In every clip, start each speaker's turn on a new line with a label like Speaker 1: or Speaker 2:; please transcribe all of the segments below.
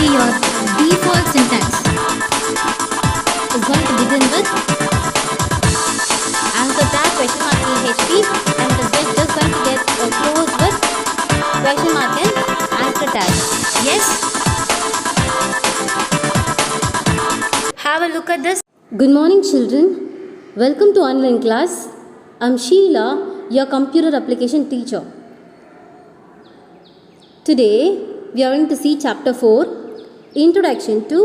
Speaker 1: See, your default syntax is going to begin with anchor tag question mark PHP, and it is just going to get closed with question mark and anchor tag. Yes? Have a look at this.
Speaker 2: Good morning, children. Welcome to online class. I'm Sheila, your computer application teacher. Today we are going to see chapter 4, Introduction to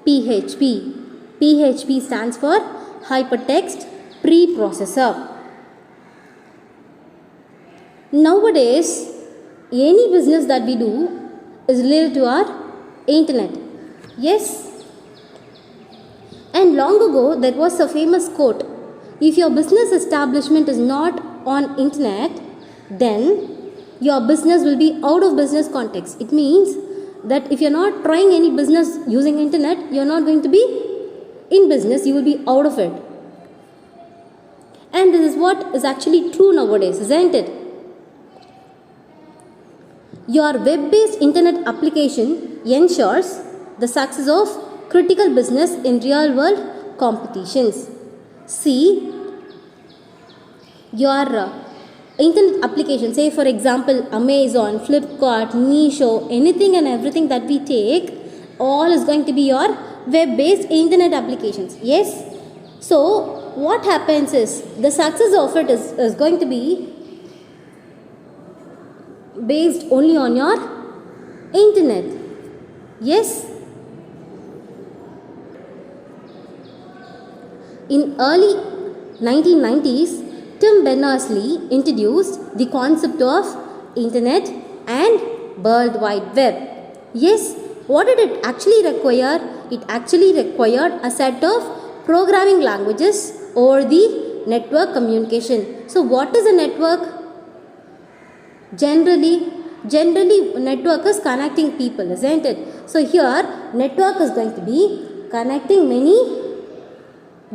Speaker 2: PHP. PHP stands for Hypertext Preprocessor. Nowadays, any business that we do is related to our internet. Yes? And long ago, there was a famous quote: if your business establishment is not on internet, then your business will be out of business context. It means that if you're not trying any business using internet, you're not going to be in business, you will be out of it. And this is what is actually true nowadays, isn't it? Your web-based internet application ensures the success of critical business in real-world competitions. See, your internet application, say for example Amazon, Flipkart, Meesho, anything and everything that we take, all is going to be your web-based internet applications. Yes? So, what happens is, the success of it is going to be based only on your internet. Yes? In early 1990s, Tim Berners-Lee introduced the concept of internet and World Wide Web. Yes, what did it actually require? It actually required a set of programming languages over the network communication. So what is a network? Generally network is connecting people, isn't it? So here network is going to be connecting many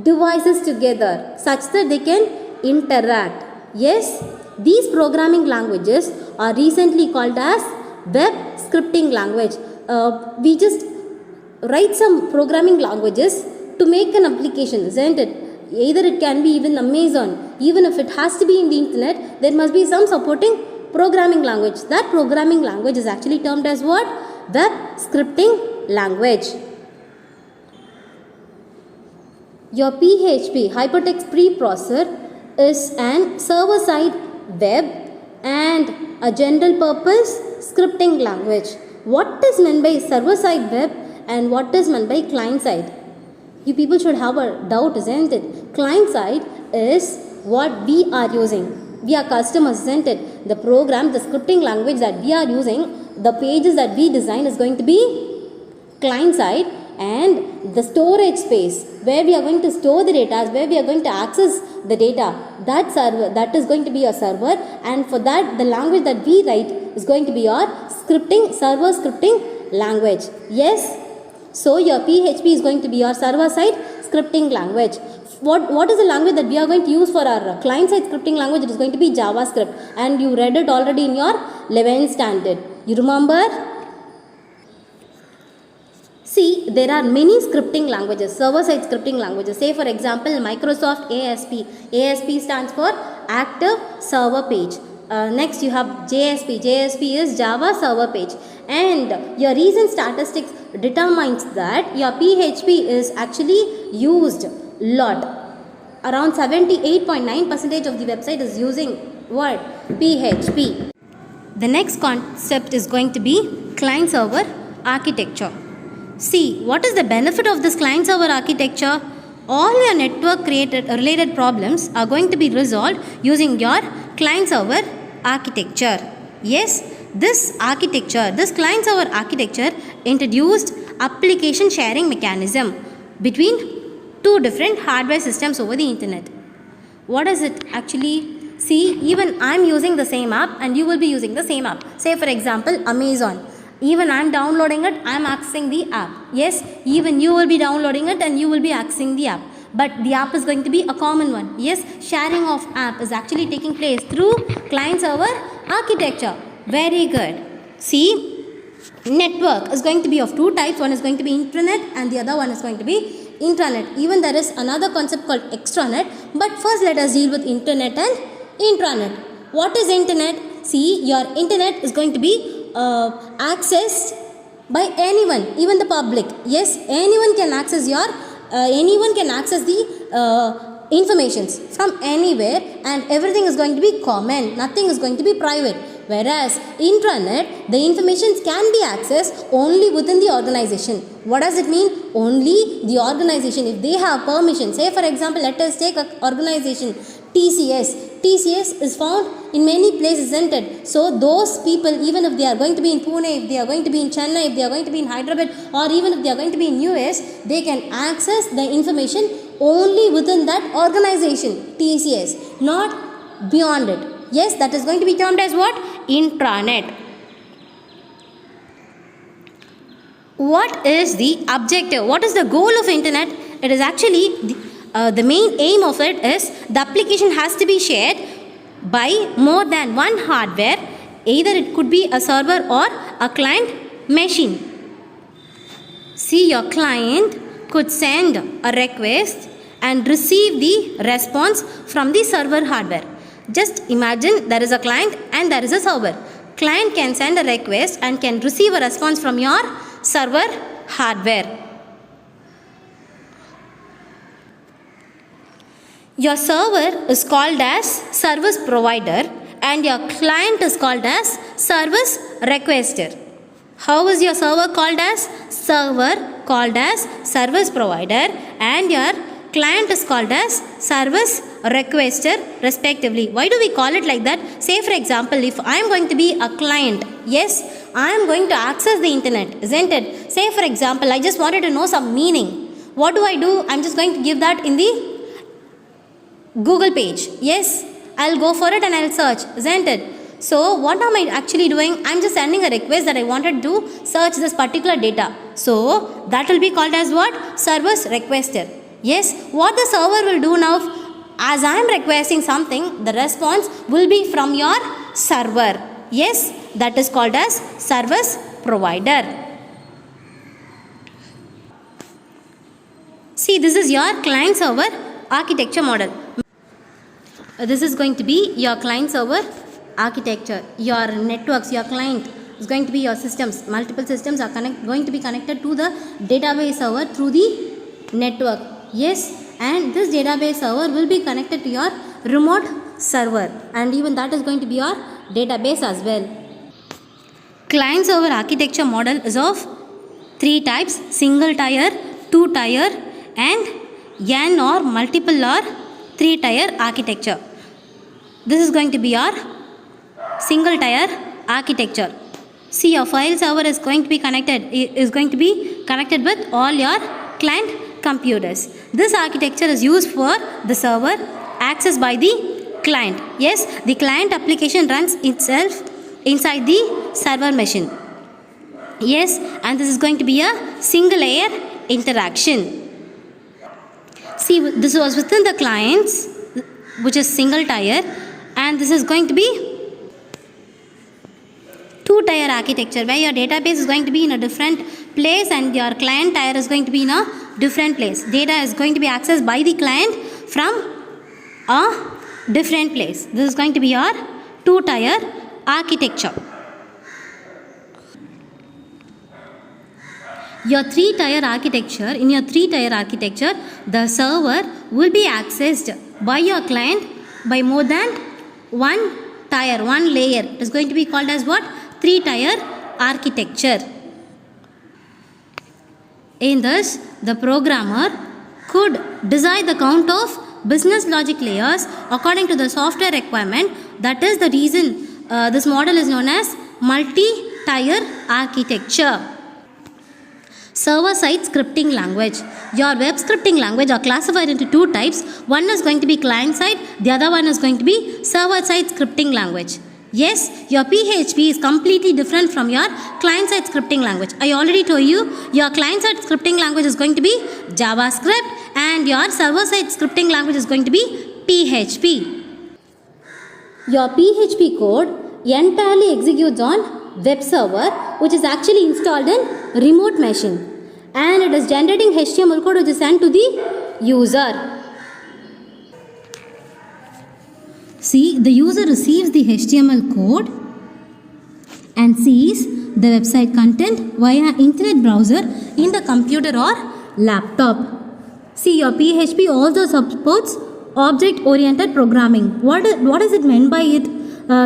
Speaker 2: devices together such that they can interact. Yes, these programming languages are recently called as web scripting language. We just write some programming languages to make an application, isn't it? Either it can be even Amazon. Even if it has to be in the internet, there must be some supporting programming language. That programming language is actually termed as what? Web scripting language. Your PHP, Hypertext Preprocessor, is an server-side web and a general purpose scripting language. What is meant by server-side web and what is meant by client-side? You people should have a doubt, isn't it? Client-side is what we are using. We are customers, isn't it? The program, the scripting language that we are using, the pages that we design is going to be client-side, and the storage space where we are going to store the data, where we are going to access the data, that server, that is going to be your server, and for that the language that we write is going to be your scripting, server scripting language. Yes? So your PHP is going to be your server side scripting language. What is the language that we are going to use for our client side scripting language? It is going to be JavaScript, and you read it already in your 11th standard. You remember? See, there are many scripting languages, server-side scripting languages. Say for example, Microsoft ASP. ASP stands for Active Server Page. Next you have JSP. JSP is Java Server Page. And your recent statistics determines that your PHP is actually used lot. Around 78.9% of the website is using what? PHP. The next concept is going to be client-server architecture. See, what is the benefit of this client-server architecture? All your network related problems are going to be resolved using your client-server architecture. Yes, this client-server architecture introduced application sharing mechanism between two different hardware systems over the internet. What is it actually? See, even I am using the same app and you will be using the same app. Say for example, Amazon. Even I am downloading it, I am accessing the app. Yes, even you will be downloading it and you will be accessing the app. But the app is going to be a common one. Yes, sharing of app is actually taking place through client-server architecture. Very good. See, network is going to be of two types. One is going to be intranet and the other one is going to be intranet. Even there is another concept called extranet, but first let us deal with internet and intranet. What is internet? See, your internet is going to be accessed by anyone, even the public. Yes, anyone can access the informations from anywhere, and everything is going to be common, nothing is going to be private. Whereas intranet, the informations can be accessed only within the organization. What does it mean? Only the organization, if they have permission. Say for example, let us take an organization TCS. TCS is found in many places, isn't it? So those people, even if they are going to be in Pune, if they are going to be in Chennai, if they are going to be in Hyderabad, or even if they are going to be in US, they can access the information only within that organization, TCS, not beyond it. Yes, that is going to be termed as what? Intranet. What is the objective? What is the goal of internet? It is actually the main aim of it is the application has to be shared by more than one hardware. Either it could be a server or a client machine. See, your client could send a request and receive the response from the server hardware. Just imagine there is a client and there is a server. Client can send a request and can receive a response from your server hardware. Your server is called as service provider and your client is called as service requester. How is your server called as? Server called as service provider and your client is called as service requester respectively. Why do we call it like that? Say for example, if I am going to be a client, yes, I am going to access the internet, isn't it? Say for example, I just wanted to know some meaning. What do? I'm just going to give that in the Google page. Yes, I'll go for it and I'll search, isn't it? So what am I actually doing? I'm just sending a request that I wanted to search this particular data. So that will be called as what? Service requester. Yes, what the server will do now, as I am requesting something, the response will be from your server. Yes, that is called as service provider. See, this is your client server architecture model. This is going to be your client server architecture. Your networks, your client is going to be your systems. Multiple systems are going to be connected to the database server through the network. Yes, and this database server will be connected to your remote server, and even that is going to be your database as well. Client server architecture model is of three types: single tier, two tier, and N or multiple or three tier architecture. This is going to be your single tier architecture. See, your file server is going to be connected with all your client computers. This architecture is used for the server accessed by the client. Yes, the client application runs itself inside the server machine. Yes, and this is going to be a single layer interaction. See, this was within the clients, which is single tier, and this is going to be two tier architecture, where your database is going to be in a different place and your client tier is going to be in a different place. Data is going to be accessed by the client from a different place. This is going to be your two tier architecture. Your three tier architecture, in your three tier architecture, the server will be accessed by your client by more than one tier, one layer. It is going to be called as what? Three tier architecture. In this, the programmer could decide the count of business logic layers according to the software requirement. That is the reason this model is known as multi-tier architecture. Server-side scripting language. Your web scripting language are classified into two types. One is going to be client-side, the other one is going to be server-side scripting language. Yes, your PHP is completely different from your client-side scripting language. I already told you, your client-side scripting language is going to be JavaScript and your server-side scripting language is going to be PHP. Your PHP code entirely executes on web server which is actually installed in remote machine, and it is generating HTML code which is sent to the user. See, the user receives the HTML code and sees the website content via internet browser in the computer or laptop. See, your PHP also supports object-oriented programming. What is it meant by it?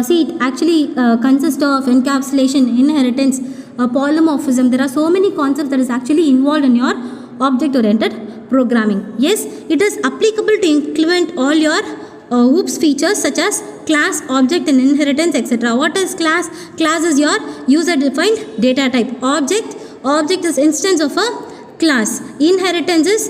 Speaker 2: See, it actually consists of encapsulation, inheritance, polymorphism. There are so many concepts that is actually involved in your object-oriented programming. Yes, it is applicable to implement all your OOPS features such as class, object and inheritance, etc. What is class? Class is your user-defined data type. Object is instance of a class. Inheritance is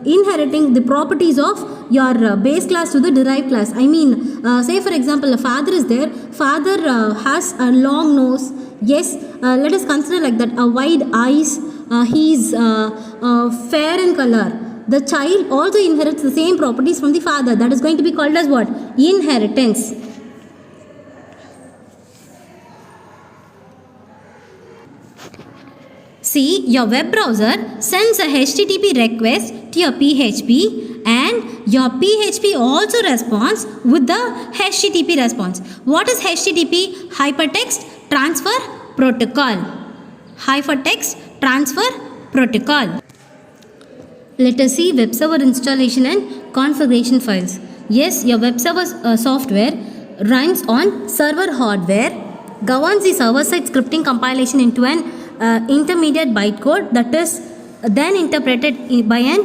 Speaker 2: inheriting the properties of your base class to the derived class. I mean, say for example, a father is there. Father has a long nose. Yes, let us consider like that. A wide eyes. He is fair in color. The child also inherits the same properties from the father. That is going to be called as what? Inheritance. See, your web browser sends a HTTP request to your PHP, and your PHP also responds with the HTTP response. What is HTTP? Hypertext Transfer Protocol. Hypertext Transfer Protocol. Let us see web server installation and configuration files. Yes, your web server software runs on server hardware, governs the server-side scripting compilation into an intermediate bytecode that is then interpreted by an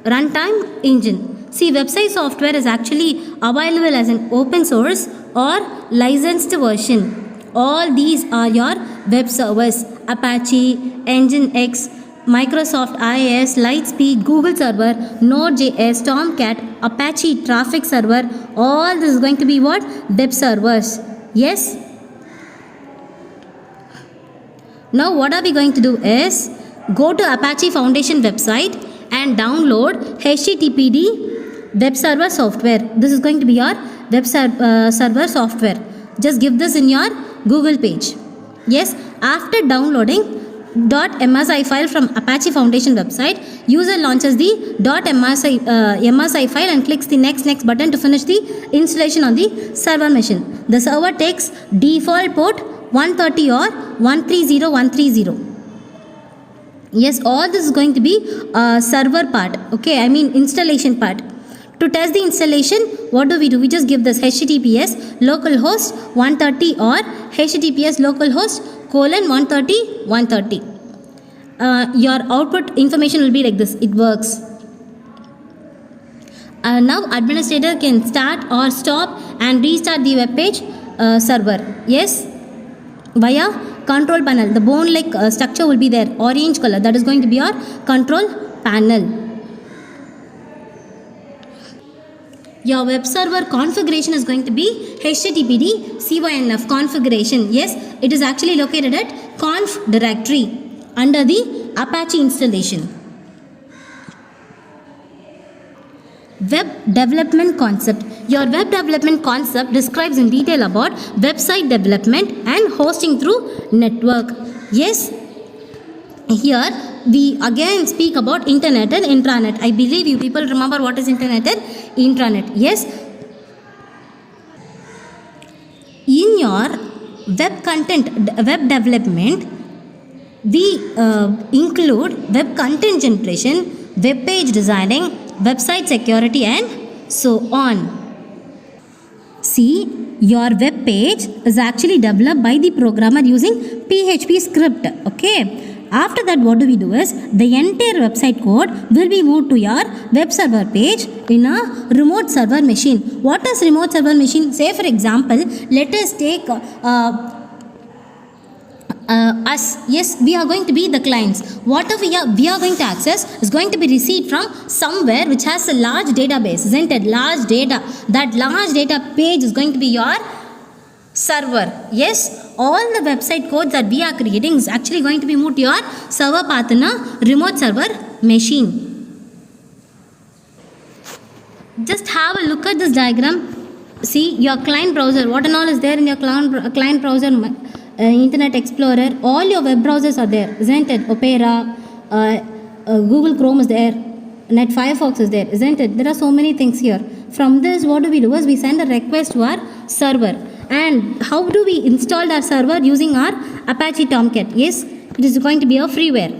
Speaker 2: runtime engine. See, website software is actually available as an open source or licensed version. All these are your web servers: Apache, Nginx, Microsoft IIS, Lightspeed, Google Server, Node.js, Tomcat, Apache Traffic Server. All this is going to be what? Web servers. Yes. Now what are we going to do is go to Apache Foundation website and download HTTPD web server software. This is going to be your web server software. Just give this in your Google page. Yes. After downloading .msi file from Apache Foundation website, user launches the .msi file and clicks the next button to finish the installation on the server machine. The server takes default port 130 or 130130. Yes, all this is going to be server part. Okay, I mean installation part. To test the installation, what do? We just give this HTTPS localhost 130 or HTTPS localhost :130:130. Your output information will be like this. It works. Now administrator can start or stop and restart the web page server. Yes, via control panel. The bone like structure will be there, orange color. That is going to be your control panel. Your web server configuration is going to be HTTPD CYNF configuration. Yes, it is actually located at conf directory under the Apache installation. Web development concept. Your web development concept describes in detail about website development and hosting through network. Yes, here we again speak about internet and intranet. I believe you people remember what is internet and intranet. Yes, in your web content, web development, we include web content generation, web page designing, website security and so on. See, your web page is actually developed by the programmer using PHP script. Okay. After that, what do we do is the entire website code will be moved to your web server page in a remote server machine. What is remote server machine? Say for example, let us take us. Yes, we are going to be the clients. Whatever we are going to access is going to be received from somewhere which has a large database, isn't it? Large data. That large data page is going to be your server. Yes, all the website codes that we are creating is actually going to be moved to your server path in a remote server machine. Just have a look at this diagram. See, your client browser, what and all is there in your client browser? Internet Explorer, all your web browsers are there, isn't it? Opera, Google Chrome is there, Net Firefox is there, isn't it? There are so many things here. From this, what do? Is we send a request to our server. And how do we install our server? Using our Apache Tomcat. Yes, it is going to be a freeware.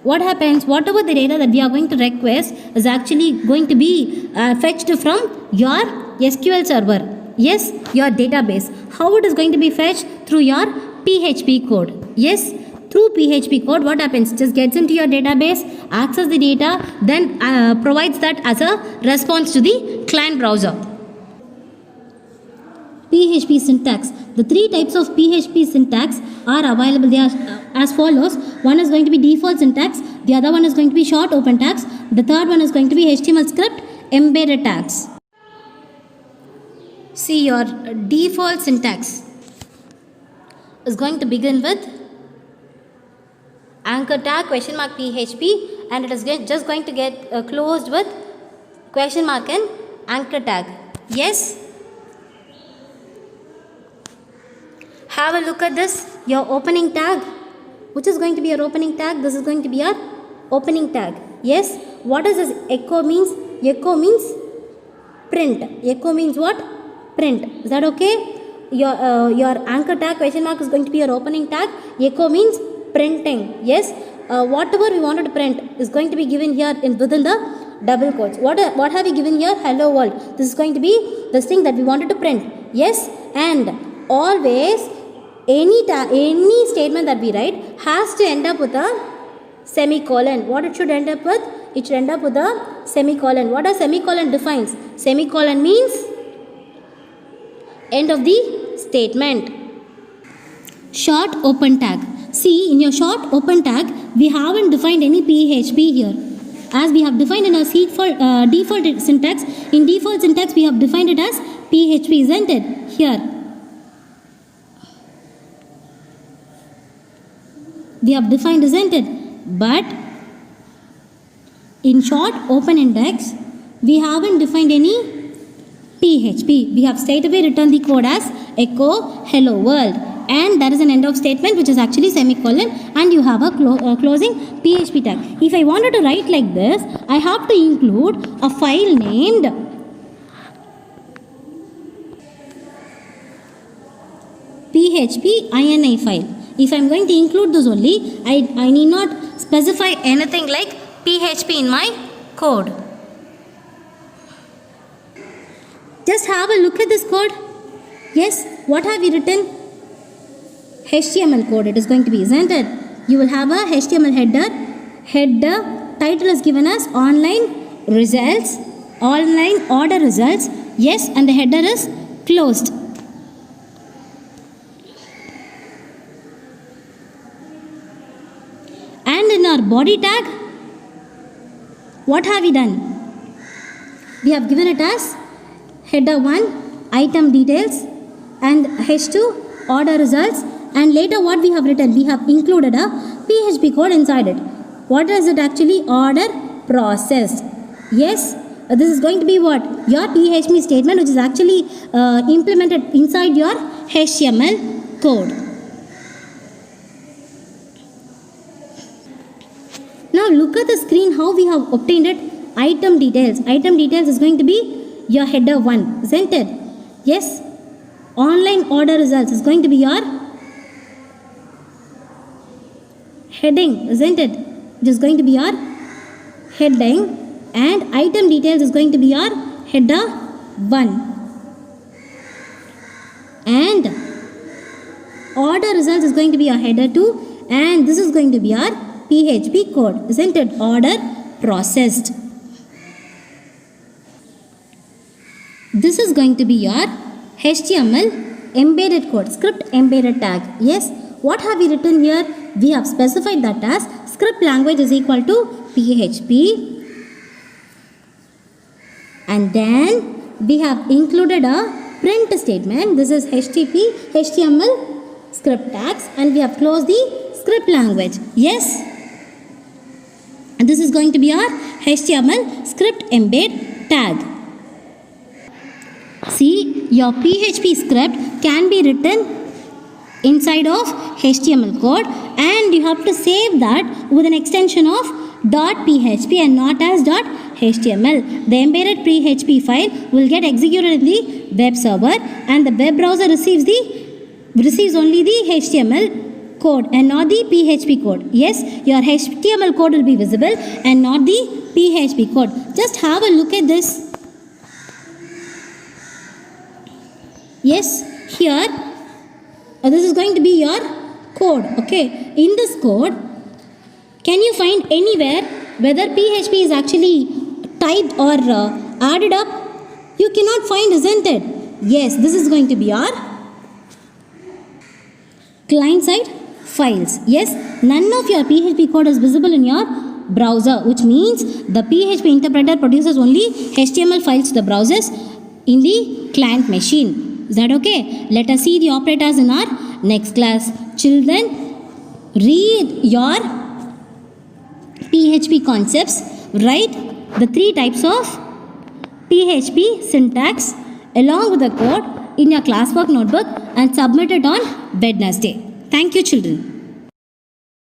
Speaker 2: What happens? Whatever the data that we are going to request is actually going to be fetched from your SQL server. Yes, your database. How it is going to be fetched? Through your PHP code. Yes, through PHP code, what happens? Just gets into your database, access the data, then provides that as a response to the client browser. PHP syntax. The three types of PHP syntax are available. They are as follows. One is going to be default syntax. The other one is going to be short open tags. The third one is going to be HTML script embedded tags. See, your default syntax is going to begin with anchor tag question mark PHP, and it is just going to get closed with question mark and anchor tag. Yes. Have a look at this, your opening tag. Which is going to be your opening tag? This is going to be your opening tag. Yes. What does this echo means? Echo means print. Echo means what? Print. Is that okay? Your anchor tag question mark is going to be your opening tag. Echo means printing. Yes. Whatever we wanted to print is going to be given here within the double quotes. What have we given here? Hello world. This is going to be this thing that we wanted to print. Yes. And always any statement that we write has to end up with a semicolon. What it should end up with? It should end up with a semicolon. What does semicolon defines? Semicolon means end of the statement. Short open tag. See, in your short open tag, we haven't defined any PHP here. As we have defined in our default syntax, in default syntax we have defined it as PHP, isn't it? Here. We have defined, isn't it? But in short open index, we haven't defined any PHP. We have straight away written the code as echo hello world, and there is an end of statement which is actually semicolon, and you have a closing PHP tag. If I wanted to write like this, I have to include a file named PHP ini file. If I am going to include this only, I need not specify anything like PHP in my code. Just have a look at this code. Yes, what have we written? HTML code it is going to be, isn't it? You will have a HTML header, title is given as online results, online order results. Yes, and the header is closed. And in our body tag, what have we done? We have given it as header 1, item details, and H2, order results, and later what we have written? We have included a PHP code inside it. What is it actually? Order processed. Yes, this is going to be what? Your PHP statement which is actually implemented inside your HTML code. Now look at the screen how we have obtained it. Item details. Item details is going to be your header 1, isn't it? Yes. Online order results is going to be your heading, isn't it? It is going to be your heading, and item details is going to be your header 1. And order results is going to be your header 2, and this is going to be your PHP code, isn't it? Order processed. This is going to be your HTML embedded code, script embedded tag. Yes, what have we written here? We have specified that as script language is equal to PHP, and then we have included a print statement. This is HTML script tags, and we have closed the script language. Yes, and this is going to be our HTML script embed tag. See, your PHP script can be written inside of HTML code, and you have to save that with an extension of .php and not as .html. The embedded PHP file will get executed in the web server, and the web browser receives only the HTML code and not the PHP code. Yes, your HTML code will be visible and not the PHP code. Just have a look at this. Yes, here this is going to be your code. Okay, in this code, can you find anywhere whether PHP is actually typed or added up? You cannot find, isn't it? Yes, this is going to be your client-side files. Yes, none of your PHP code is visible in your browser, which means the PHP interpreter produces only HTML files to the browsers in the client machine. Is that okay? Let us see the operators in our next class. Children, read your PHP concepts. Write the 3 types of PHP syntax along with the code in your classwork notebook and submit it on Wednesday. Thank you, children.